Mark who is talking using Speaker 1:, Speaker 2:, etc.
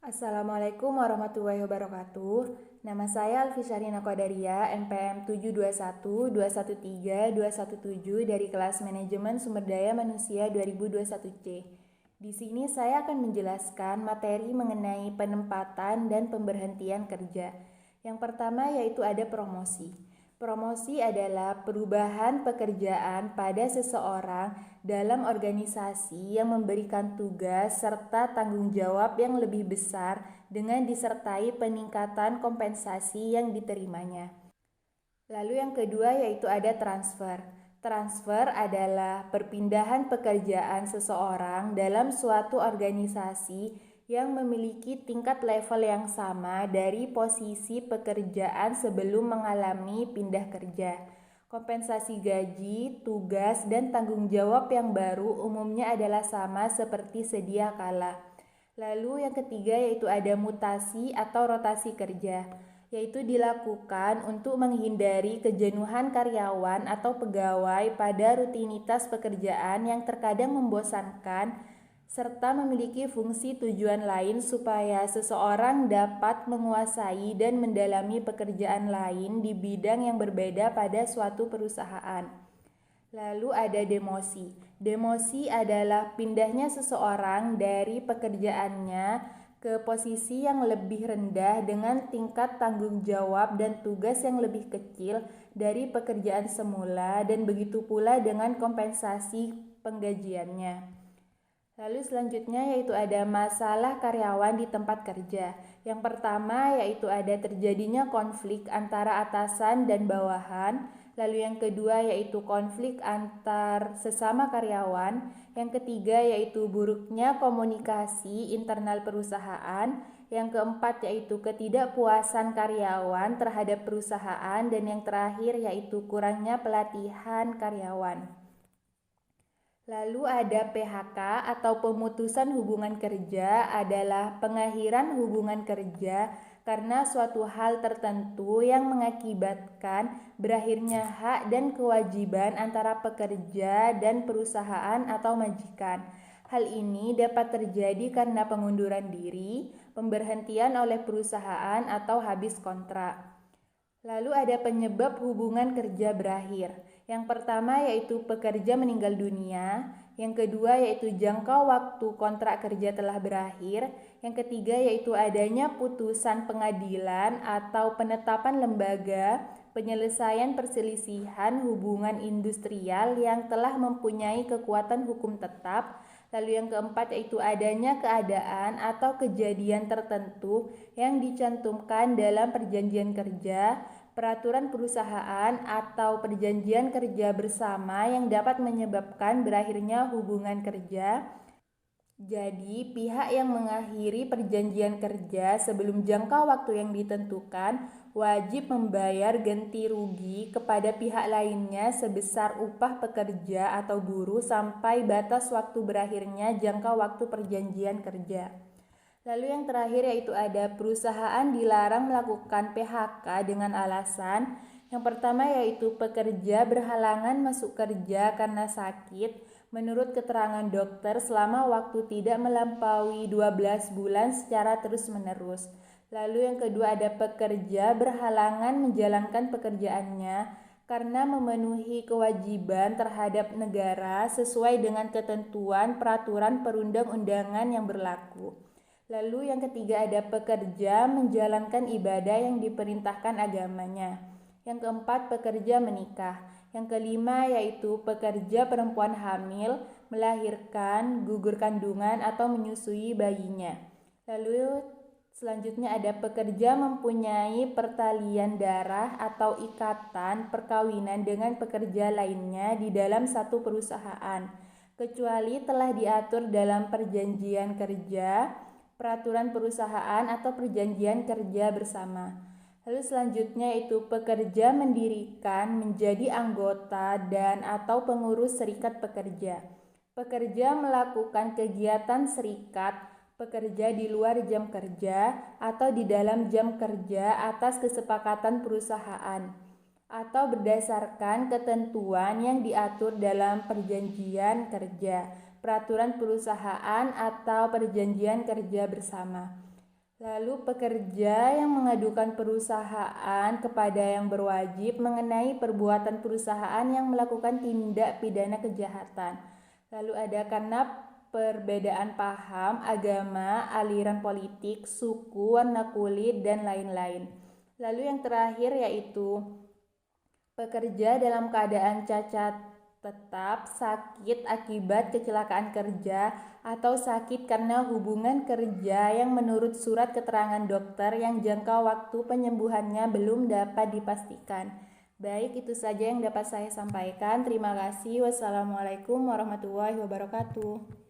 Speaker 1: Assalamualaikum warahmatullahi wabarakatuh. Nama saya Alfisyarina Qadaria, NPM 721213217 dari kelas Manajemen Sumber Daya Manusia 2021C. Di sini saya akan menjelaskan materi mengenai penempatan dan pemberhentian kerja. Yang pertama yaitu ada promosi. Promosi adalah perubahan pekerjaan pada seseorang dalam organisasi yang memberikan tugas serta tanggung jawab yang lebih besar dengan disertai peningkatan kompensasi yang diterimanya. Lalu yang kedua yaitu ada transfer. Transfer adalah perpindahan pekerjaan seseorang dalam suatu organisasi yang memiliki tingkat level yang sama dari posisi pekerjaan sebelum mengalami pindah kerja. Kompensasi gaji, tugas, dan tanggung jawab yang baru umumnya adalah sama seperti sedia kala. Lalu yang ketiga yaitu ada mutasi atau rotasi kerja, yaitu dilakukan untuk menghindari kejenuhan karyawan atau pegawai pada rutinitas pekerjaan yang terkadang membosankan serta memiliki fungsi tujuan lain supaya seseorang dapat menguasai dan mendalami pekerjaan lain di bidang yang berbeda pada suatu perusahaan. Lalu ada demosi. Demosi adalah pindahnya seseorang dari pekerjaannya ke posisi yang lebih rendah dengan tingkat tanggung jawab dan tugas yang lebih kecil dari pekerjaan semula dan begitu pula dengan kompensasi penggajiannya. Lalu selanjutnya yaitu ada masalah karyawan di tempat kerja. Yang pertama yaitu ada terjadinya konflik antara atasan dan bawahan. Lalu yang kedua yaitu konflik antar sesama karyawan. Yang ketiga yaitu buruknya komunikasi internal perusahaan. Yang keempat yaitu ketidakpuasan karyawan terhadap perusahaan. Dan yang terakhir yaitu kurangnya pelatihan karyawan. Lalu ada PHK atau pemutusan hubungan kerja adalah pengakhiran hubungan kerja karena suatu hal tertentu yang mengakibatkan berakhirnya hak dan kewajiban antara pekerja dan perusahaan atau majikan. Hal ini dapat terjadi karena pengunduran diri, pemberhentian oleh perusahaan atau habis kontrak. Lalu ada penyebab hubungan kerja berakhir. Yang pertama yaitu pekerja meninggal dunia, yang kedua yaitu jangka waktu kontrak kerja telah berakhir, yang ketiga yaitu adanya putusan pengadilan atau penetapan lembaga penyelesaian perselisihan hubungan industrial yang telah mempunyai kekuatan hukum tetap. Lalu yang keempat yaitu adanya keadaan atau kejadian tertentu yang dicantumkan dalam perjanjian kerja, peraturan perusahaan atau perjanjian kerja bersama yang dapat menyebabkan berakhirnya hubungan kerja. Jadi, pihak yang mengakhiri perjanjian kerja sebelum jangka waktu yang ditentukan wajib membayar ganti rugi kepada pihak lainnya sebesar upah pekerja atau buruh sampai batas waktu berakhirnya jangka waktu perjanjian kerja. Lalu yang terakhir yaitu ada perusahaan dilarang melakukan PHK dengan alasan yang pertama yaitu pekerja berhalangan masuk kerja karena sakit menurut keterangan dokter selama waktu tidak melampaui 12 bulan secara terus-menerus. Lalu yang kedua ada pekerja berhalangan menjalankan pekerjaannya karena memenuhi kewajiban terhadap negara sesuai dengan ketentuan peraturan perundang-undangan yang berlaku. Lalu yang ketiga ada pekerja menjalankan ibadah yang diperintahkan agamanya. Yang keempat pekerja menikah. Yang kelima yaitu pekerja perempuan hamil, melahirkan, gugur kandungan atau menyusui bayinya. Lalu selanjutnya ada pekerja mempunyai pertalian darah atau ikatan perkawinan dengan pekerja lainnya di dalam satu perusahaan, kecuali telah diatur dalam perjanjian kerja, peraturan perusahaan atau perjanjian kerja bersama. Lalu selanjutnya itu pekerja mendirikan menjadi anggota dan atau pengurus serikat pekerja. Pekerja melakukan kegiatan serikat pekerja di luar jam kerja atau di dalam jam kerja atas kesepakatan perusahaan atau berdasarkan ketentuan yang diatur dalam perjanjian kerja, peraturan perusahaan atau perjanjian kerja bersama. Lalu pekerja yang mengadukan perusahaan kepada yang berwajib mengenai perbuatan perusahaan yang melakukan tindak pidana kejahatan. Lalu ada karena perbedaan paham, agama, aliran politik, suku, warna kulit, dan lain-lain. Lalu yang terakhir yaitu pekerja dalam keadaan cacat tetap, sakit akibat kecelakaan kerja, atau sakit karena hubungan kerja yang menurut surat keterangan dokter yang jangka waktu penyembuhannya belum dapat dipastikan. Baik, itu saja yang dapat saya sampaikan. Terima kasih. Wassalamualaikum warahmatullahi wabarakatuh.